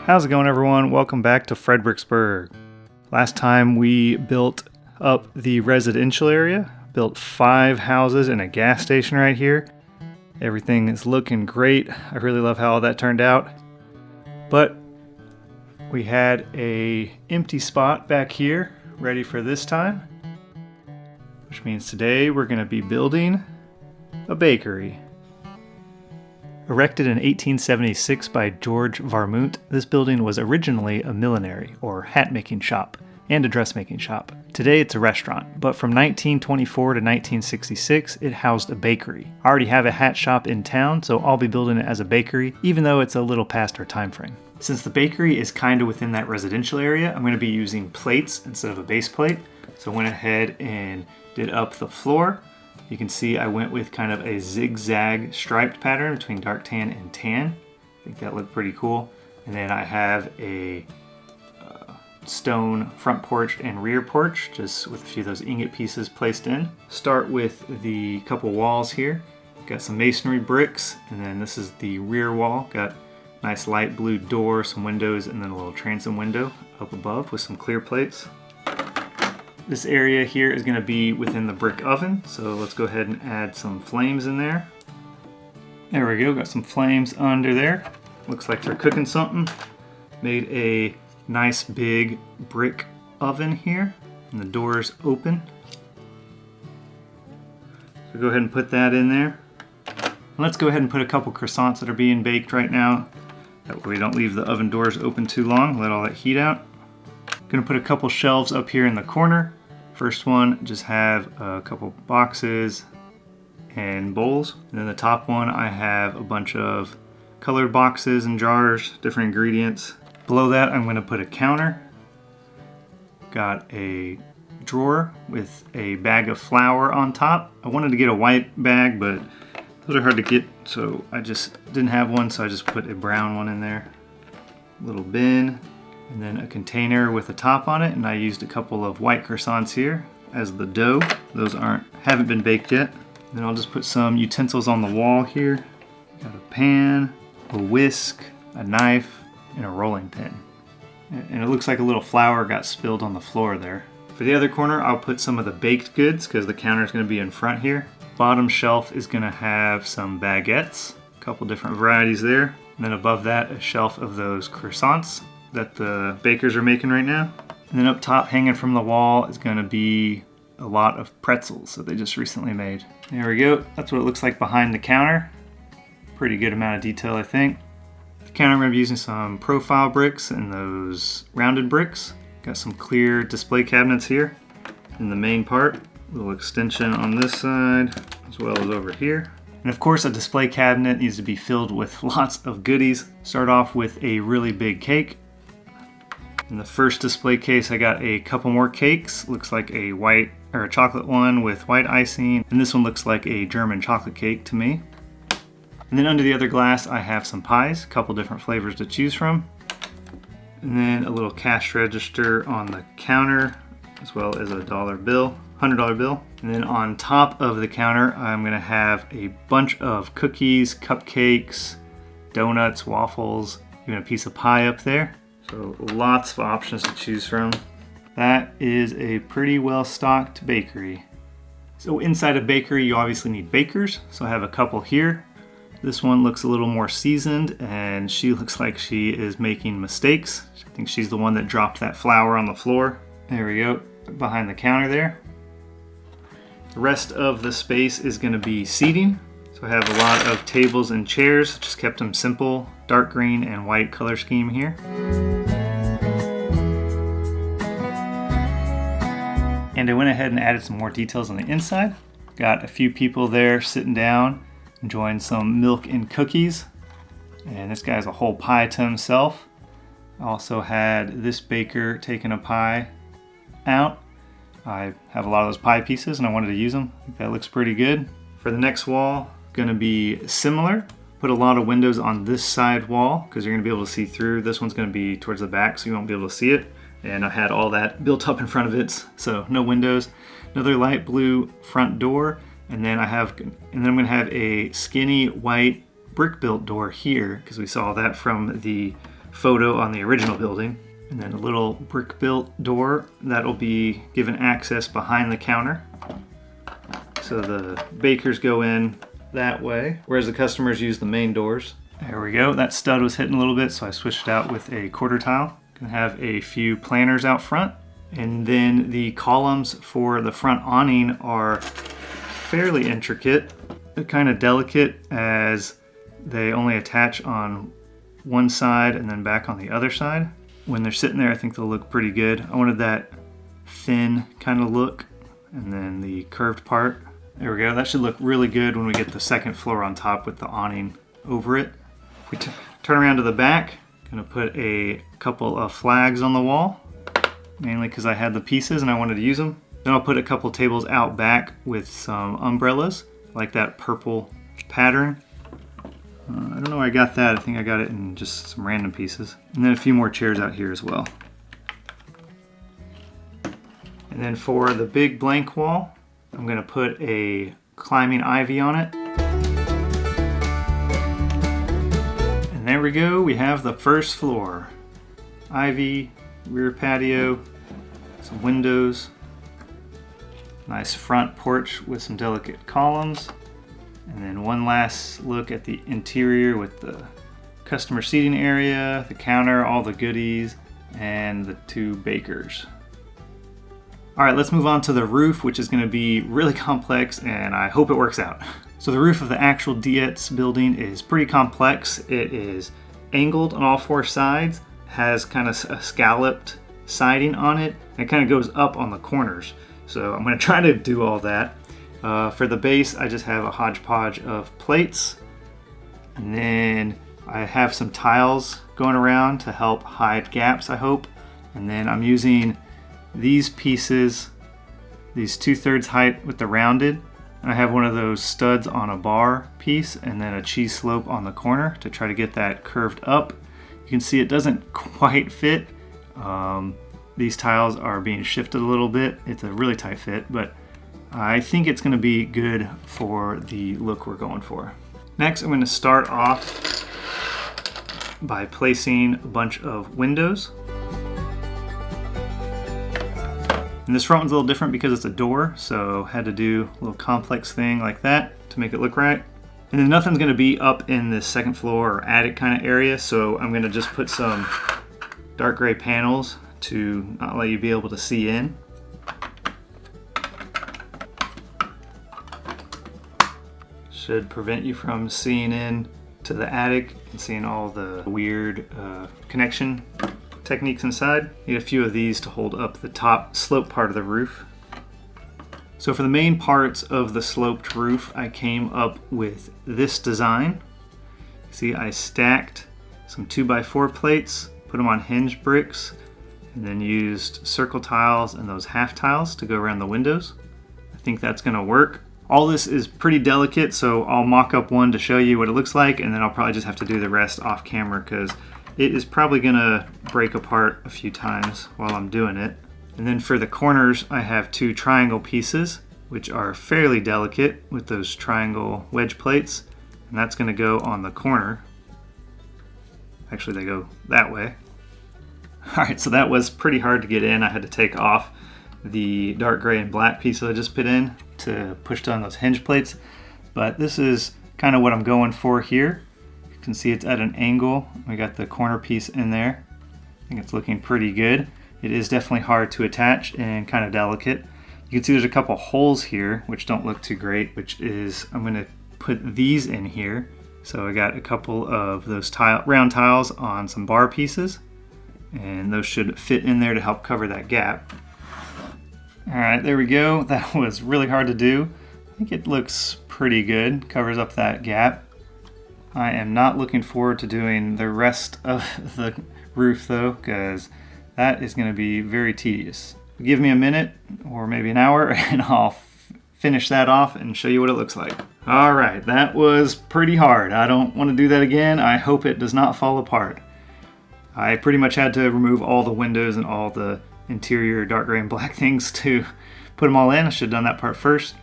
How's it going, everyone? Welcome back to Fredericksburg. Last time we built up the residential area, built 5 houses and a gas station right here. Everything is looking great. I really love how all that turned out. But we had an empty spot back here ready for this time, which means today we're going to be building a bakery. Erected in 1876 by George Wahrmund, this building was originally a millinery, or hat-making shop, and a dressmaking shop. Today it's a restaurant, but from 1924 to 1966 it housed a bakery. I already have a hat shop in town, so I'll be building it as a bakery, even though it's a little past our time frame. Since the bakery is kind of within that residential area, I'm going to be using plates instead of a base plate. So I went ahead and did up the floor. You can see I went with kind of a zigzag striped pattern between dark tan and tan. I think that looked pretty cool. And then I have a stone front porch and rear porch, just with a few of those ingot pieces placed in. Start with the couple walls here. Got some masonry bricks, and then this is the rear wall. Got nice light blue door, some windows, and then a little transom window up above with some clear plates. This area here is going to be within the brick oven, so let's go ahead and add some flames in there. There we go, got some flames under there. Looks like they're cooking something. Made a nice big brick oven here, and the door's open. So go ahead and put that in there. Let's go ahead and put a couple croissants that are being baked right now. That way we don't leave the oven doors open too long, let all that heat out. Gonna put a couple shelves up here in the corner. First one, just have a couple boxes and bowls. And then the top one, I have a bunch of colored boxes and jars, different ingredients. Below that, I'm gonna put a counter. Got a drawer with a bag of flour on top. I wanted to get a white bag, but those are hard to get, so I just didn't have one, so I just put a brown one in there. Little bin. And then a container with a top on it, and I used a couple of white croissants here as the dough. Those haven't been baked yet. Then I'll just put some utensils on the wall here. Got a pan, a whisk, a knife, and a rolling pin. And it looks like a little flour got spilled on the floor there. For the other corner, I'll put some of the baked goods because the counter is going to be in front here. Bottom shelf is going to have some baguettes, a couple different varieties there. And then above that, a shelf of those croissants that the bakers are making right now. And then up top, hanging from the wall, is going to be a lot of pretzels that they just recently made. There we go. That's what it looks like behind the counter. Pretty good amount of detail, I think. The counter, I'm going to be using some profile bricks and those rounded bricks. Got some clear display cabinets here in the main part. A little extension on this side, as well as over here. And of course, a display cabinet needs to be filled with lots of goodies. Start off with a really big cake. In the first display case, I got a couple more cakes. Looks like a white or a chocolate one with white icing, and this one looks like a German chocolate cake to me. And then under the other glass, I have some pies, a couple different flavors to choose from. And then a little cash register on the counter, as well as a $100 bill. And then on top of the counter, I'm gonna have a bunch of cookies, cupcakes, donuts, waffles, even a piece of pie up there. So lots of options to choose from. That is a pretty well-stocked bakery. So inside a bakery, you obviously need bakers. So I have a couple here. This one looks a little more seasoned, and she looks like she is making mistakes. I think she's the one that dropped that flour on the floor. There we go, behind the counter there. The rest of the space is gonna be seating. So I have a lot of tables and chairs, just kept them simple, dark green and white color scheme here. And I went ahead and added some more details on the inside. Got a few people there sitting down, enjoying some milk and cookies. And this guy has a whole pie to himself. I also had this baker taking a pie out. I have a lot of those pie pieces and I wanted to use them. I think that looks pretty good. For the next wall, gonna be similar. Put a lot of windows on this side wall because you're gonna be able to see through. This one's gonna be towards the back, so you won't be able to see it. And I had all that built up in front of it, so no windows. Another light blue front door, and then I'm gonna have a skinny white brick built door here because we saw that from the photo on the original building. And then a little brick-built door that'll be given access behind the counter. So the bakers go in that way, whereas the customers use the main doors. There we go. That stud was hitting a little bit, so I switched it out with a quarter tile. Gonna have a few planters out front. And then the columns for the front awning are fairly intricate. They're kind of delicate as they only attach on one side and then back on the other side. When they're sitting there, I think they'll look pretty good. I wanted that thin kind of look, and then the curved part. There we go. That should look really good when we get the second floor on top with the awning over it. If we turn around to the back, I'm gonna put a couple of flags on the wall, mainly because I had the pieces and I wanted to use them. Then I'll put a couple tables out back with some umbrellas, like that purple pattern. I don't know where I got that. I think I got it in just some random pieces. And then a few more chairs out here as well. And then for the big blank wall, I'm going to put a climbing ivy on it. And there we go. We have the first floor. Ivy, rear patio, some windows, nice front porch with some delicate columns. And then one last look at the interior with the customer seating area, the counter, all the goodies, and the two bakers. All right, let's move on to the roof, which is going to be really complex, and I hope it works out. So the roof of the actual Dietz building is pretty complex. It is angled on all four sides, has kind of a scalloped siding on it, and it kind of goes up on the corners. So I'm going to try to do all that. For the base, I just have a hodgepodge of plates, and then I have some tiles going around to help hide gaps, I hope. And then I'm using these pieces, these 2/3 height with the rounded, and I have one of those studs on a bar piece and then a cheese slope on the corner to try to get that curved up. You can see it doesn't quite fit. These tiles are being shifted a little bit. It's a really tight fit, but I think it's going to be good for the look we're going for. Next, I'm going to start off by placing a bunch of windows. And this front one's a little different because it's a door, so had to do a little complex thing like that to make it look right. And then nothing's going to be up in the second floor or attic kind of area, so I'm going to just put some dark gray panels to not let you be able to see in. Should prevent you from seeing in to the attic and seeing all the weird connection techniques inside. Need a few of these to hold up the top slope part of the roof. So for the main parts of the sloped roof, I came up with this design. See, I stacked some 2x4 plates, put them on hinge bricks, and then used circle tiles and those half tiles to go around the windows. I think that's gonna work. All this is pretty delicate, so I'll mock up one to show you what it looks like, and then I'll probably just have to do the rest off camera because it is probably gonna break apart a few times while I'm doing it. And then for the corners, I have two triangle pieces, which are fairly delicate with those triangle wedge plates, and that's gonna go on the corner. Actually, they go that way. All right, so that was pretty hard to get in. I had to take off the dark gray and black piece that I just put in to push down those hinge plates. But this is kind of what I'm going for here. You can see it's at an angle. We got the corner piece in there. I think it's looking pretty good. It is definitely hard to attach and kind of delicate. You can see there's a couple holes here which don't look too great, which is, I'm going to put these in here. So I got a couple of those round tiles on some bar pieces, and those should fit in there to help cover that gap. All right, there we go. That was really hard to do. I think it looks pretty good, covers up that gap. I am not looking forward to doing the rest of the roof though, because that is going to be very tedious. Give me a minute or maybe an hour and I'll finish that off and show you what it looks like. All right, that was pretty hard. I don't want to do that again. I hope it does not fall apart. I pretty much had to remove all the windows and all the interior dark gray and black things to put them all in. I should have done that part first.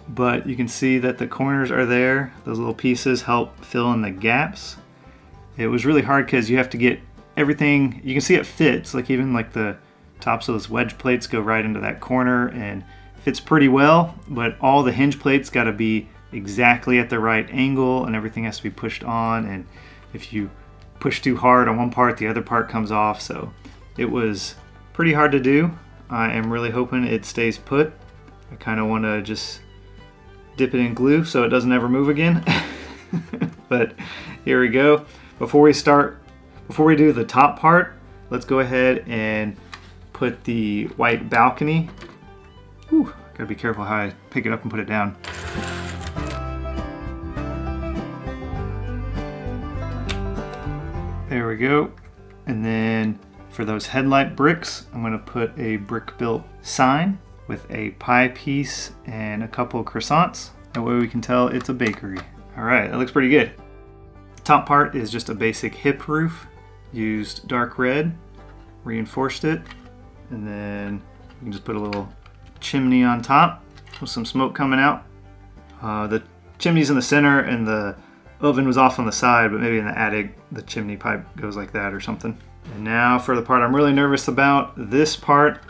But you can see that the corners are there. Those little pieces help fill in the gaps. It was really hard because you have to get everything, you can see it fits, like even like the tops of those wedge plates go right into that corner and fits pretty well, but all the hinge plates got to be exactly at the right angle and everything has to be pushed on, and if you push too hard on one part, the other part comes off, so it was pretty hard to do. I am really hoping it stays put. I kind of want to just dip it in glue so it doesn't ever move again. But here we go. Before we do the top part, let's go ahead and put the white balcony. Whew, gotta be careful how I pick it up and put it down. There we go. And then for those headlight bricks, I'm gonna put a brick-built sign with a pie piece and a couple of croissants. That way we can tell it's a bakery. All right, that looks pretty good. The top part is just a basic hip roof. Used dark red, reinforced it, and then you can just put a little chimney on top with some smoke coming out. The chimney's in the center and the oven was off on the side, but maybe in the attic the chimney pipe goes like that or something. And now for the part I'm really nervous about. This part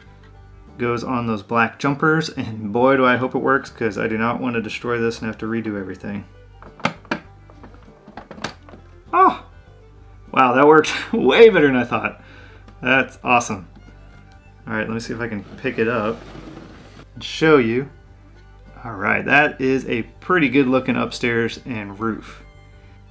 goes on those black jumpers, and boy do I hope it works, because I do not want to destroy this and have to redo everything. Oh! Wow, that worked way better than I thought. That's awesome. All right, let me see if I can pick it up and show you. All right, that is a pretty good looking upstairs and roof.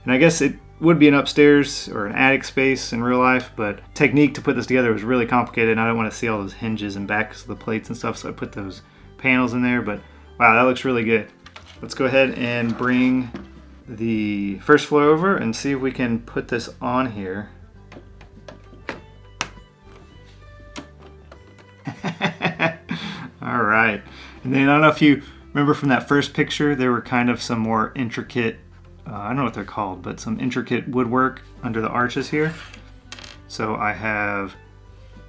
And I guess it would be an upstairs or an attic space in real life, but technique to put this together was really complicated, and I don't want to see all those hinges and backs of the plates and stuff, so I put those panels in there, but wow, that looks really good. Let's go ahead and bring the first floor over and see if we can put this on here. All right, and then I don't know if you remember from that first picture, there were kind of some more intricate, I don't know what they're called, but some intricate woodwork under the arches here. So I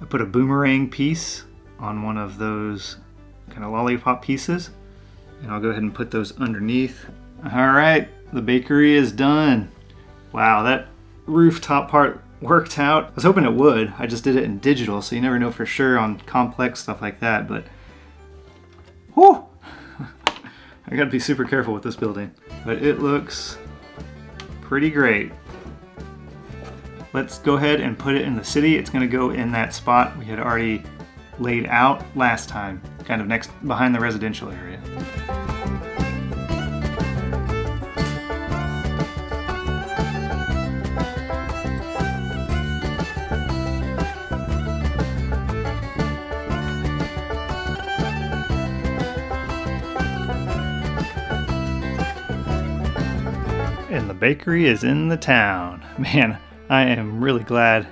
put a boomerang piece on one of those kind of lollipop pieces, and I'll go ahead and put those underneath. All right, the bakery is done. Wow, that rooftop part worked out. I was hoping it would. I just did it in digital, so you never know for sure on complex stuff like that, but whew, I gotta be super careful with this building, but it looks pretty great. Let's go ahead and put it in the city. It's gonna go in that spot we had already laid out last time, kind of next behind the residential area. And the bakery is in the town. Man, I am really glad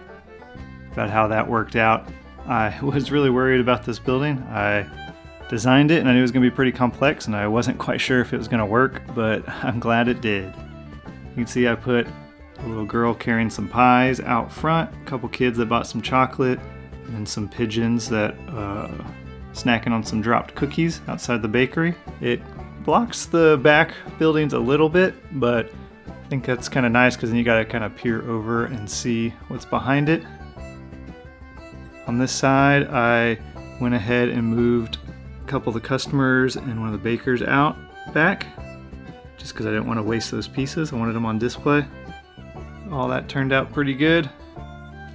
about how that worked out. I was really worried about this building. I designed it and I knew it was going to be pretty complex, and I wasn't quite sure if it was going to work, but I'm glad it did. You can see I put a little girl carrying some pies out front, a couple kids that bought some chocolate, and then some pigeons that snacking on some dropped cookies outside the bakery. It blocks the back buildings a little bit, but I think that's kind of nice because then you got to kind of peer over and see what's behind it. On this side, I went ahead and moved a couple of the customers and one of the bakers out back, just because I didn't want to waste those pieces. I wanted them on display. All that turned out pretty good.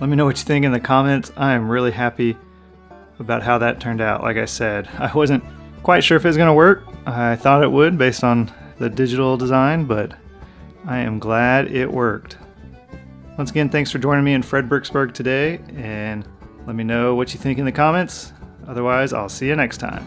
Let me know what you think in the comments. I am really happy about how that turned out. Like I said, I wasn't quite sure if it was going to work. I thought it would based on the digital design, but I am glad it worked. Once again, thanks for joining me in Fred-BRICKS-burg today, and let me know what you think in the comments. Otherwise, I'll see you next time.